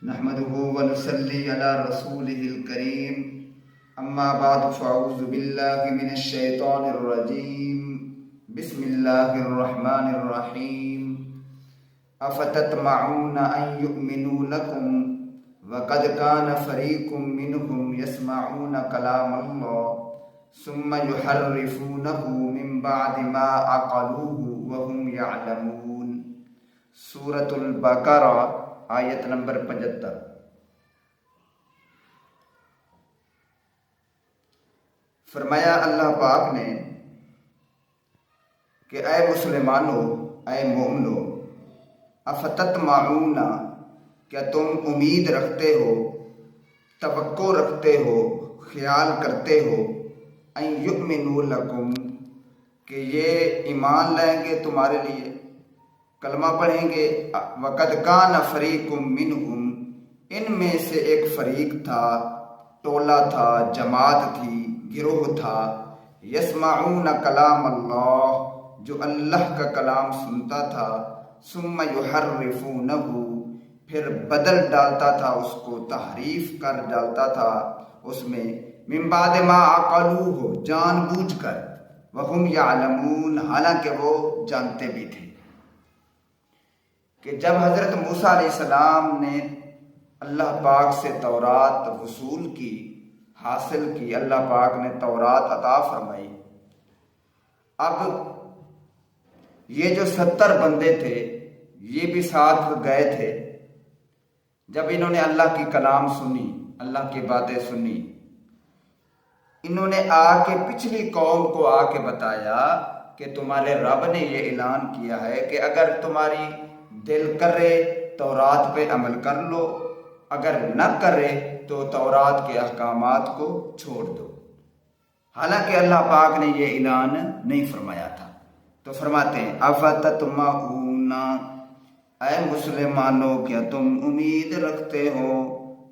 نحمده ونصلي على رسوله الكريم اما بعد فاعوذ بالله من الشيطان الرجيم بسم الله الرحمن الرحيم افتطمعون ان يؤمنوا لكم وقد كان فريق منهم يسمعون كلام الله ثم يحرفونه من بعد ما عقلوه وهم يعلمون۔ سورۃ البقرہ آیت نمبر 75۔ فرمایا اللہ پاک نے کہ اے مسلمانوں، اے مومنو، افتطمعون، کیا تم امید رکھتے ہو، توقع رکھتے ہو، خیال کرتے ہو، ان یؤمنوا لکم، کہ یہ ایمان لائیں گے تمہارے لیے، کلمہ پڑھیں گے۔ وقد کان فریق منہم، ان میں سے ایک فریق تھا، ٹولہ تھا، جماعت تھی، گروہ تھا، یسمعون کلام اللہ، جو اللہ کا کلام سنتا تھا، ثم یحرفونہ، پھر بدل ڈالتا تھا اس کو، تحریف کر ڈالتا تھا اس میں، من بعد ما عقلوہ، جان بوجھ کر، وہم یعلمون، حالانکہ وہ جانتے بھی تھے کہ جب حضرت موسیٰ علیہ السلام نے اللہ پاک سے تورات وصول کی، حاصل کی، اللہ پاک نے تورات عطا فرمائی، اب یہ جو 70 بندے تھے یہ بھی ساتھ گئے تھے۔ جب انہوں نے اللہ کی کلام سنی، اللہ کی باتیں سنی، انہوں نے آ کے پچھلی قوم کو آ کے بتایا کہ تمہارے رب نے یہ اعلان کیا ہے کہ اگر تمہاری دل کرے تورات پہ عمل کر لو، اگر نہ کرے تو تورات کے احکامات کو چھوڑ دو، حالانکہ اللہ پاک نے یہ اعلان نہیں فرمایا تھا۔ تو فرماتے ہیں افتطمعون، اے مسلمانوں، کیا تم امید رکھتے ہو،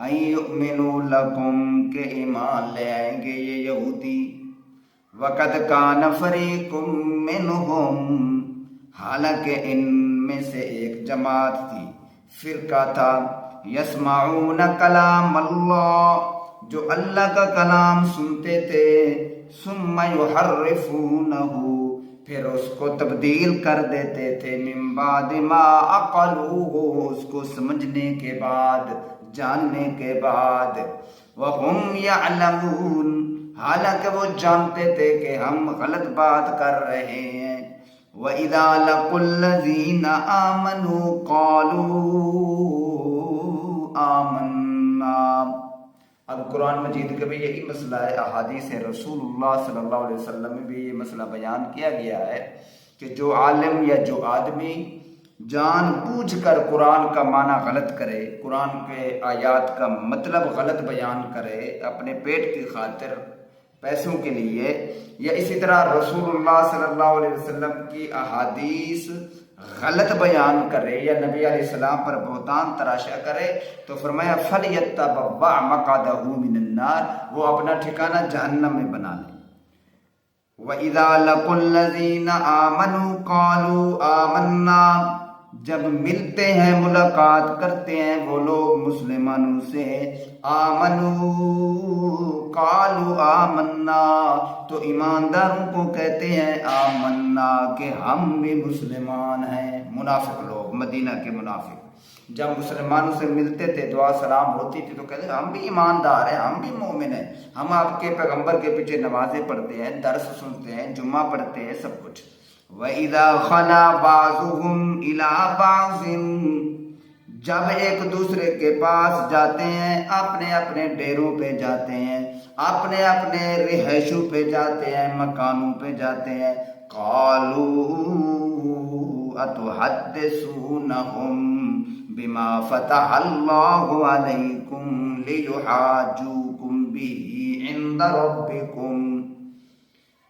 ان یؤمنوا لکم، کہ ایمان لے آئیں گے یہ یہودی، وقد کان فریق منہم، حالانکہ ان میں سے ایک جماعت تھی، فرقہ تھا، یسمعون کلام اللہ، جو اللہ کا کلام سنتے تھے، ثم یحرفونہ، پھر اس کو تبدیل کر دیتے تھے، من بعد ما عقلوہ، اس کو سمجھنے کے بعد، جاننے کے بعد، وہم یعلمون، حالانکہ وہ جانتے تھے کہ ہم غلط بات کر رہے ہیں۔ وَإِذَا لَقُوا الَّذِينَ آمَنُوا قَالُوا آمَنَّا۔ اب قرآن مجید کا بھی یہی مسئلہ ہے، احادیث رسول اللہ صلی اللہ علیہ وسلم میں بھی یہ مسئلہ بیان کیا گیا ہے کہ جو عالم یا جو آدمی جان بوجھ کر قرآن کا معنی غلط کرے، قرآن کے آیات کا مطلب غلط بیان کرے اپنے پیٹ کی خاطر، پیسوں کے لیے، یا اسی طرح رسول اللہ صلی اللہ علیہ وسلم کی احادیث غلط بیان کرے یا نبی علیہ السلام پر بہتان تراشا کرے، تو فرمایا فَلْيَتَّبَوَّأْ مَقْعَدَهُ مِنَ النَّارِ، وہ اپنا ٹھکانہ جہنم میں بنا لے۔ وَإِذَا لَقُوا الَّذِينَ آمَنُوا قَالُوا آمَنَّا، جب ملتے ہیں، ملاقات کرتے ہیں وہ لوگ مسلمانوں سے، آمنو، قالوا آمنا، تو ایمانداروں کو کہتے ہیں آمنا، کہ ہم بھی مسلمان ہیں۔ منافق لوگ، مدینہ کے منافق، جب مسلمانوں سے ملتے تھے، دعا سلام ہوتی تھی تو کہتے ہیں ہم بھی ایماندار ہیں، ہم بھی مومن ہیں، ہم آپ کے پیغمبر کے پیچھے نمازیں پڑھتے ہیں، درس سنتے ہیں، جمعہ پڑھتے ہیں، سب کچھ۔ وَإِذَا خَلَا بَعْضُهُمْ إِلَىٰ بَعْضٍ، جب ایک دوسرے کے پاس جاتے ہیں، اپنے اپنے ڈیروں پہ جاتے ہیں، اپنے اپنے رہائشوں پہ جاتے ہیں، مکانوں پہ جاتے ہیں، قَالُوا أَتُحَدِّثُونَهُم بِمَا فَتَحَ اللَّهُ عَلَيْكُمْ لِيُحَاجُّوكُمْ بِهِ عِندَ رَبِّكُمْ۔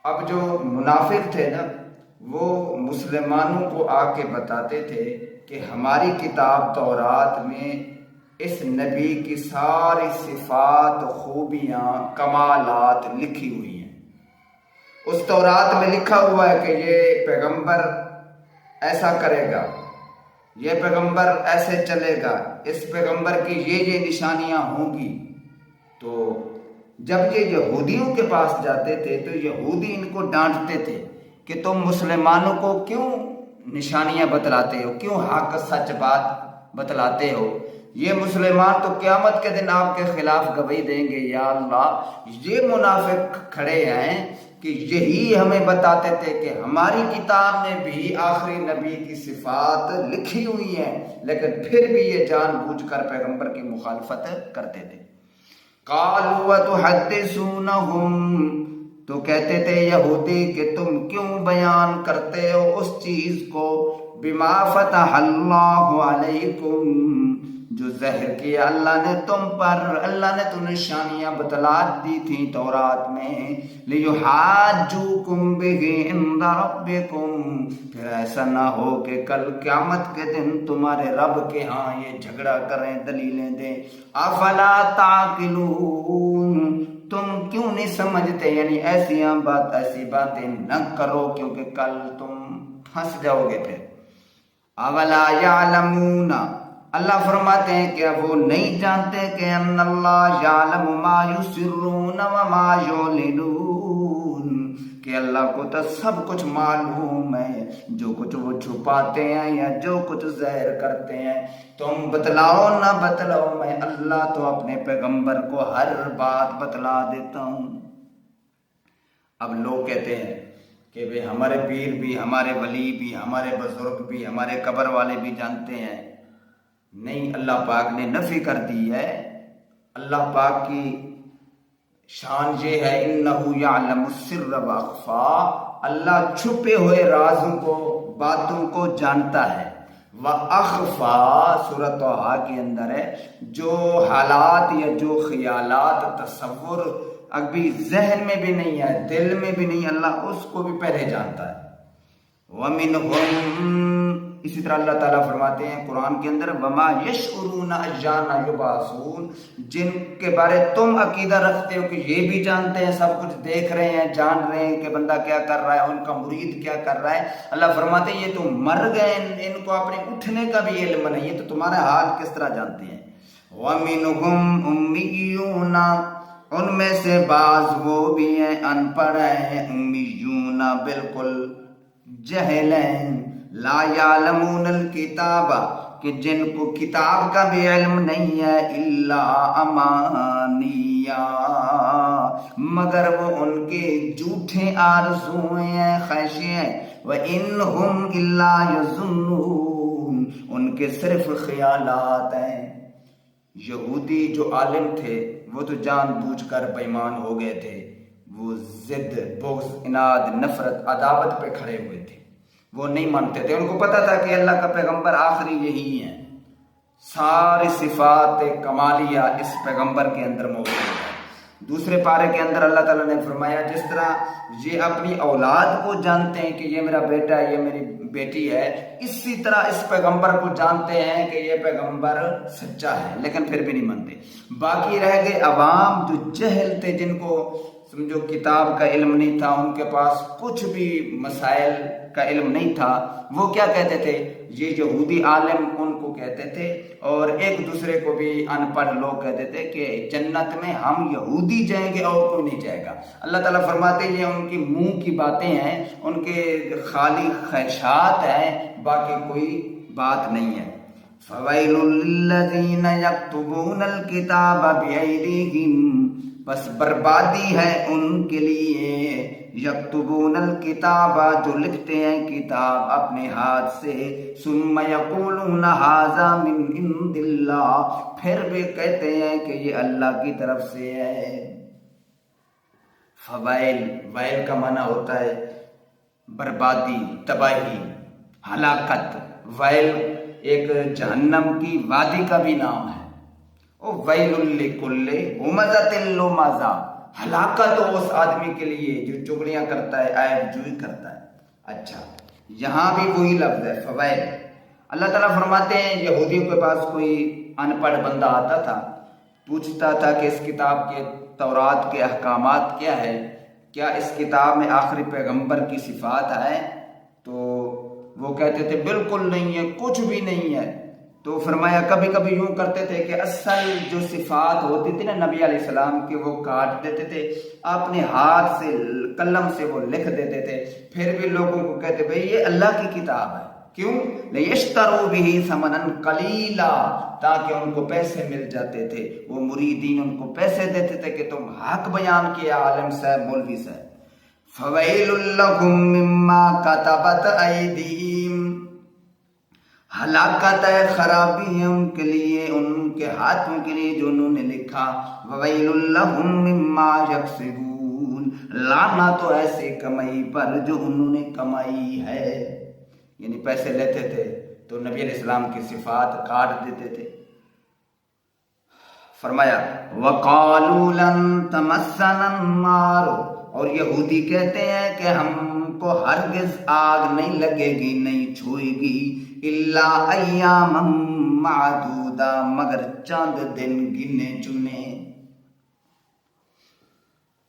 اب جو منافق تھے نا، وہ مسلمانوں کو آ کے بتاتے تھے کہ ہماری کتاب تورات میں اس نبی کی ساری صفات، خوبیاں، کمالات لکھی ہوئی ہیں، اس تورات میں لکھا ہوا ہے کہ یہ پیغمبر ایسا کرے گا، یہ پیغمبر ایسے چلے گا، اس پیغمبر کی یہ نشانیاں ہوں گی۔ تو جب یہ یہودیوں کے پاس جاتے تھے تو یہودی ان کو ڈانٹتے تھے کہ تم مسلمانوں کو کیوں نشانیاں بتلاتے ہو، کیوں حق سچ بات بتلاتے ہو؟ یہ مسلمان تو قیامت کے دن آپ کے خلاف گواہی دیں گے، یا اللہ یہ منافق کھڑے ہیں کہ یہی ہمیں بتاتے تھے کہ ہماری کتاب میں بھی آخری نبی کی صفات لکھی ہوئی ہیں، لیکن پھر بھی یہ جان بوجھ کر پیغمبر کی مخالفت کرتے تھے۔ قالوا وتحدثونہم، تو کہتے تھے یہودی کہ تم کیوں بیان کرتے ہو اس چیز کو، بما فتح اللہ علیکم، جو ظاہر کیا اللہ نے تم پر، اللہ نے تو نشانیاں بتلا دی تھیں تورات میں، لیحاجوکم بہ عند ربکم، پھر ایسا نہ ہو کہ کل قیامت کے دن تمہارے رب کے ہاں یہ جھگڑا کریں، دلیلیں دیں۔ افلا تعقلون، تم کیوں نہیں سمجھتے، یعنی ایسی باتیں نہ کرو کیونکہ کل تم پھنس جاؤ گے۔ پھر اولا یعلمون، اللہ فرماتے ہیں کہ وہ نہیں جانتے کہ ان اللہ یعلم ما یسرون وما یعلنون، کہ اللہ کو تو سب کچھ معلوم ہے، جو کچھ وہ چھپاتے ہیں یا جو کچھ ظاہر کرتے ہیں۔ تم بتلاؤ نہ بتلاؤ، میں اللہ تو اپنے پیغمبر کو ہر بات بتلا دیتا ہوں۔ اب لوگ کہتے ہیں کہ بھئی ہمارے پیر بھی، ہمارے ولی بھی، ہمارے بزرگ بھی، ہمارے قبر والے بھی جانتے ہیں۔ نہیں، اللہ پاک نے نفی کر دی ہے۔ اللہ پاک کی شان یہ ہے انہ یعلم السر واخفا، اللہ چھپے ہوئے رازوں کو، باتوں کو جانتا ہے۔ واخفا سورۃ طٰہٰ کے اندر ہے، جو حالات یا جو خیالات تصور ابھی ذہن میں بھی نہیں ہے، دل میں بھی نہیں، اللہ اس کو بھی پہلے جانتا ہے۔ وَمِنْهُمْ، اسی طرح اللہ تعالیٰ فرماتے ہیں قرآن کے اندر، وَمَا يَشْعُرُونَ أَيَّانَ يُبْعَثُونَ، جن کے بارے تم عقیدہ رکھتے ہو کہ یہ بھی جانتے ہیں، سب کچھ دیکھ رہے ہیں، جان رہے ہیں کہ بندہ کیا کر رہا ہے، ان کا مرید کیا کر رہا ہے۔ اللہ فرماتے ہیں یہ تو مر گئے، ان کو اپنے اٹھنے کا بھی علم نہیں، یہ تو تمہارا حال کس طرح جانتے ہیں۔ وَمِنْهُمْ أُمِّيُّونَ، ان میں سے بعض وہ بھی ہیں ان پڑھ ہیں، امیون بالکل جہل ہیں، لا یعلمون الکتاب، کہ جن کو کتاب کا بھی علم نہیں ہے، الا امانیہ، مگر وہ ان کے جھوٹے آرزویں ہیں، خواہشیں ہیں، وَإِنْهُمْ إِلَّا يَظُنُّونَ، ان کے صرف خیالات ہیں۔ یہودی جو عالم تھے وہ تو جان بوجھ کر بے ایمان ہو گئے تھے، وہ ضد، بغض، اناد، نفرت، عداوت پہ کھڑے ہوئے تھے، وہ نہیں مانتے تھے۔ ان کو پتا تھا کہ اللہ کا پیغمبر آخری یہی ہے، ساری صفات کمالیہ اس پیغمبر کے اندر موجود ہے۔ دوسرے پارے کے اندر اللہ تعالیٰ نے فرمایا جس طرح یہ اپنی اولاد کو جانتے ہیں کہ یہ میرا بیٹا ہے، یہ میری بیٹی ہے، اسی طرح اس پیغمبر کو جانتے ہیں کہ یہ پیغمبر سچا ہے، لیکن پھر بھی نہیں مانتے۔ باقی رہ گئے عوام جو جہل تھے، جن کو سمجھو کتاب کا علم نہیں تھا، ان کے پاس کچھ بھی مسائل کا علم نہیں تھا، وہ کیا کہتے تھے؟ یہ یہودی عالم ان کو کہتے تھے، اور ایک دوسرے کو بھی ان پڑھ لوگ کہتے تھے کہ جنت میں ہم یہودی جائیں گے اور کوئی نہیں جائے گا۔ اللہ تعالیٰ فرماتے ہیں یہ ان کی منہ کی باتیں ہیں، ان کے خالی خواہشات ہیں، باقی کوئی بات نہیں ہے۔ فَوَيْلٌ لِّلَّذِينَ يَكْتُبُونَ الْكِتَابَ بِأَيْدِيهِمْ، بس بربادی ہے ان کے لیے، یکتبون الکتاب، جو لکھتے ہیں کتاب اپنے ہاتھ سے، ثم یقولون ھذا من عند اللہ، پھر بھی کہتے ہیں کہ یہ اللہ کی طرف سے ہے۔ فوائل، ویل کا معنی ہوتا ہے بربادی، تباہی، ہلاکت۔ ویل ایک جہنم کی وادی کا بھی نام ہے۔ ویل لکل ہمزۃ لمزہ، ہلاکت ہو اس آدمی کے لیے جو چغلیاں کرتا ہے، عیب جوئی کرتا ہے۔ اچھا، یہاں بھی وہی لفظ ہے فوائل۔ اللہ تعالیٰ فرماتے ہیں یہودیوں کے پاس کوئی ان پڑھ بندہ آتا تھا، پوچھتا تھا کہ اس کتاب کے تورات کے احکامات کیا ہے، کیا اس کتاب میں آخری پیغمبر کی صفات ہے؟ تو وہ کہتے تھے بالکل نہیں ہے، کچھ بھی نہیں ہے۔ تو فرمایا کبھی کبھی یوں کرتے تھے کہ اصل جو صفات ہوتی تھی نا نبی علیہ السلام کی، وہ کاٹ دیتے تھے، اپنے ہاتھ سے قلم سے وہ لکھ دیتے تھے، پھر بھی لوگوں کو کہتے بھئی یہ اللہ کی کتاب ہے۔ کیوں؟ لِيَشْتَرُوا بِهِ ثَمَنًا قَلِيلًا، تاکہ ان کو پیسے مل جاتے تھے۔ وہ مریدین ان کو پیسے دیتے تھے کہ تم حق بیان کیا عالم صاحب، مولوی صاحب۔ فَوَيْلٌ لَّهُم مِّمَّا كَتَبَتْ أَيْدِيهِمْ، ہلاکت ہے، خرابی ہے ان کے لیے، ان کے ہاتھوں کے لیے جو انہوں نے لکھا۔ وَوَيْلٌ لَّهُم مِّمَّا يَكْسِبُونَ، لعنت تو ایسی کمائی پر جو انہوں نے کمائی ہے۔ یعنی پیسے لیتے تھے تو نبی علیہ السلام کی صفات کاٹ دیتے تھے۔ فرمایا وَقَالُوا لَن تَمَسَّنَا النَّارُ، اور یہودی کہتے ہیں کہ ہم کو ہرگز آگ نہیں لگے گی، نہیں چھوئے گی، الا ایاما معدودہ، مگر چند دن گنے چنے۔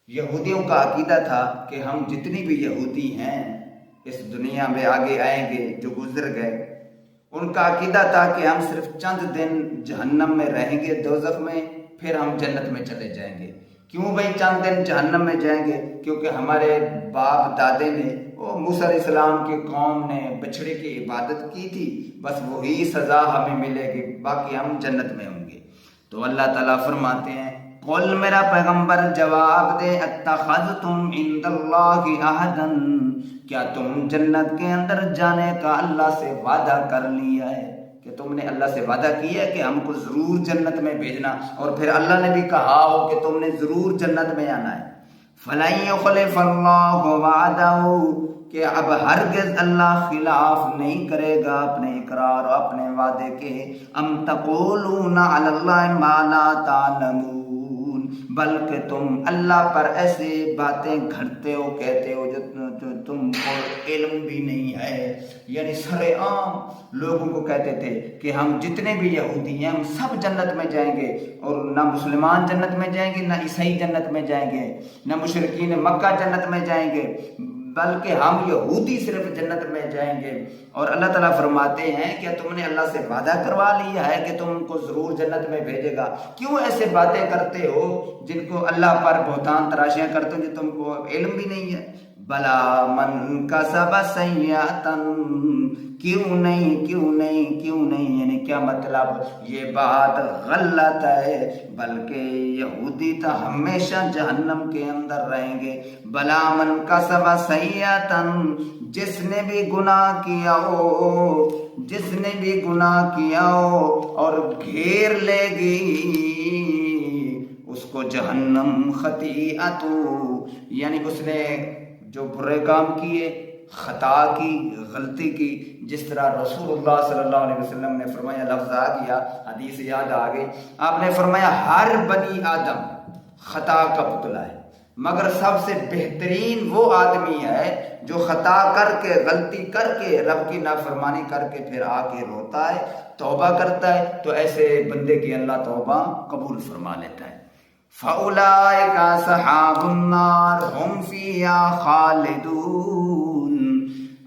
یہودیوں کا عقیدہ تھا کہ ہم جتنی بھی یہودی ہیں اس دنیا میں آگے آئیں گے جو گزر گئے، ان کا عقیدہ تھا کہ ہم صرف چند دن جہنم میں رہیں گے، دوزخ میں، پھر ہم جنت میں چلے جائیں گے۔ کیوں بھائی چند دن جہنم میں جائیں گے؟ کیونکہ ہمارے باپ دادے نے، موسیٰ علیہ السلام کی قوم نے بچھڑے کی عبادت کی تھی، بس وہی سزا ہمیں ملے گی، باقی ہم جنت میں ہوں گے۔ تو اللہ تعالیٰ فرماتے ہیں قل، میرا پیغمبر جواب دے، اتخذتم عند اللہ عہدا، کیا تم جنت کے اندر جانے کا اللہ سے وعدہ کر لیا ہے؟ کہ تم نے اللہ سے وعدہ کیا ہے کہ ہم کو ضرور جنت میں بھیجنا، اور پھر اللہ نے بھی کہا ہو کہ تم نے ضرور جنت میں آنا ہے۔ فَلَن يُخْلِفَ اللَّهُ وَعْدَهُ، کہ اب ہرگز اللہ خلاف نہیں کرے گا اپنے اقرار اور اپنے وعدے کے۔ ام تقولون علی اللہ ما لا تعلمون، بلکہ تم اللہ پر ایسے باتیں گھڑتے ہو، کہتے ہو جو تم کو علم بھی نہیں ہے۔ یعنی سر عام لوگوں کو کہتے تھے کہ ہم جتنے بھی یہودی ہیں ہم سب جنت میں جائیں گے، اور نہ مسلمان جنت میں جائیں گے، نہ عیسائی جنت میں جائیں گے، نہ مشرکین مکہ جنت میں جائیں گے، بلکہ ہم یہودی صرف جنت میں جائیں گے۔ اور اللہ تعالیٰ فرماتے ہیں کہ تم نے اللہ سے وعدہ کروا لیا ہے کہ تم کو ضرور جنت میں بھیجے گا، کیوں ایسے باتیں کرتے ہو جن کو اللہ پر بہتان تراشیاں کرتے ہو جو تم کو علم بھی نہیں ہے؟ بلا من کسب سیئۃ، کیوں نہیں، یعنی کیا مطلب؟ یہ بات غلط ہے، بلکہ یہودی تو ہمیشہ جہنم کے اندر رہیں گے۔ بلا من کسب سیئۃ، جس نے بھی گناہ کیا ہو اور گھیر لے گی اس کو جہنم، خطیئت، یعنی اس نے جو برے کام کیے، خطا کی، غلطی کی، جس طرح رسول اللہ صلی اللہ علیہ وسلم نے فرمایا، لفظ آ گیا، حدیث یاد آ گئی، آپ نے فرمایا ہر بنی آدم خطا کا پتلا ہے، مگر سب سے بہترین وہ آدمی ہے جو خطا کر کے، غلطی کر کے، رب کی نافرمانی کر کے پھر آ کے روتا ہے، توبہ کرتا ہے، تو ایسے بندے کی اللہ توبہ قبول فرما لیتا ہے۔ فَأُولَٰئِكَ أَصْحَابُ النَّارِ هُمْ فِيهَا خَالِدُونَ،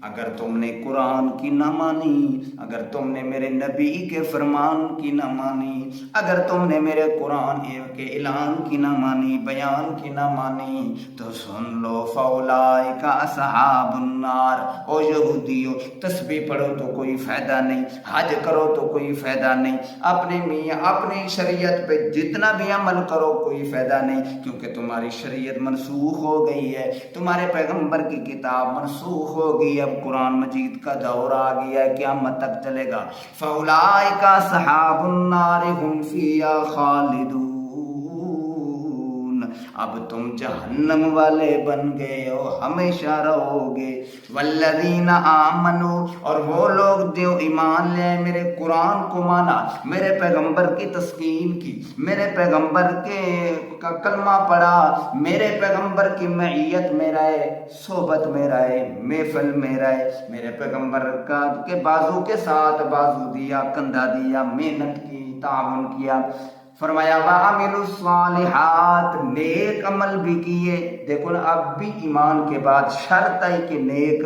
اگر تم نے قرآن کی نہ مانی، اگر تم نے میرے نبی کے فرمان کی نہ مانی، اگر تم نے میرے قرآن کے اعلان کی نہ مانی، بیان کی نہ مانی، تو سن لو فَأُولَٰئِكَ أَصْحَابُ النَّارِ، او یہودیو، تسبیح پڑھو تو کوئی فائدہ نہیں، حج کرو تو کوئی فائدہ نہیں، اپنے میاں اپنی شریعت پہ جتنا بھی عمل کرو کوئی فائدہ نہیں، کیونکہ تمہاری شریعت منسوخ ہو گئی ہے، تمہارے پیغمبر کی کتاب منسوخ ہو گئی، اب قرآن مجید کا دور آ گیا ہے، قیامت تک چلے گا۔ فَأُولَٰئِكَ أَصْحَابُ النَّارِ هُمْ فِيهَا خَالِدُونَ، اب تم جہنم والے بن گئے ہو، ہمیشہ رہو گے۔ والذین آمنوا، اور وہ لوگ جو ایمان لے، میرے قرآن کو مانا، میرے پیغمبر کی تسکین کی، میرے پیغمبر کا کلمہ پڑھا، میرے پیغمبر کی معیت میں رہے، صحبت میں رہے، محفل میں رہے، میرے پیغمبر کے بازو کے ساتھ بازو دیا، کندھا دیا، محنت کی، تعاون کیا۔ فرمایا وَعَمِلُوا الصَّالِحَاتِ، نیک عمل بھی کیے۔ دیکھو نا، اب بھی ایمان کے بعد شرط ہے کہ نیک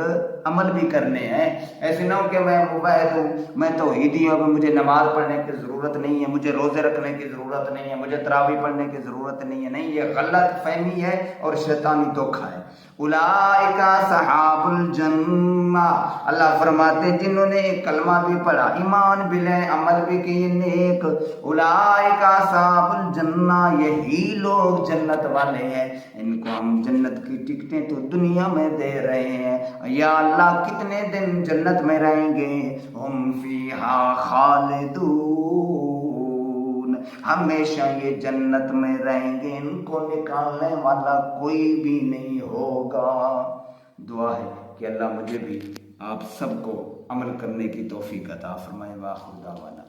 عمل بھی کرنے ہیں. ایسے نہ ہو کہ میں موحد ہوں، میں توحیدی ہوں، مجھے نماز پڑھنے کی ضرورت نہیں ہے، مجھے روزے رکھنے کی ضرورت نہیں ہے، مجھے تراویح پڑھنے کی ضرورت نہیں ہے. نہیں، یہ غلط فہمی ہے اور شیطانی دھوکہ ہے. اولئک اصحاب الجنہ، اللہ فرماتے ہیں جنہوں نے کلمہ بھی پڑھا، ایمان بھی لے، عمل بھی کیے نیک، اولئک اصحاب الجنہ، یہی لوگ جنت والے ہیں. ان کو ہم جنت کی ٹکٹیں تو دنیا میں دے رہے ہیں. یا اللہ کتنے دن جنت میں رہیں گے؟ ہم فیہا خالدون، ہمیشہ یہ جنت میں رہیں گے، ان کو نکالنے والا کوئی بھی نہیں ہوگا. دعا ہے کہ اللہ مجھے بھی آپ سب کو عمل کرنے کی توفیق عطا فرمائے. واخر دعوانا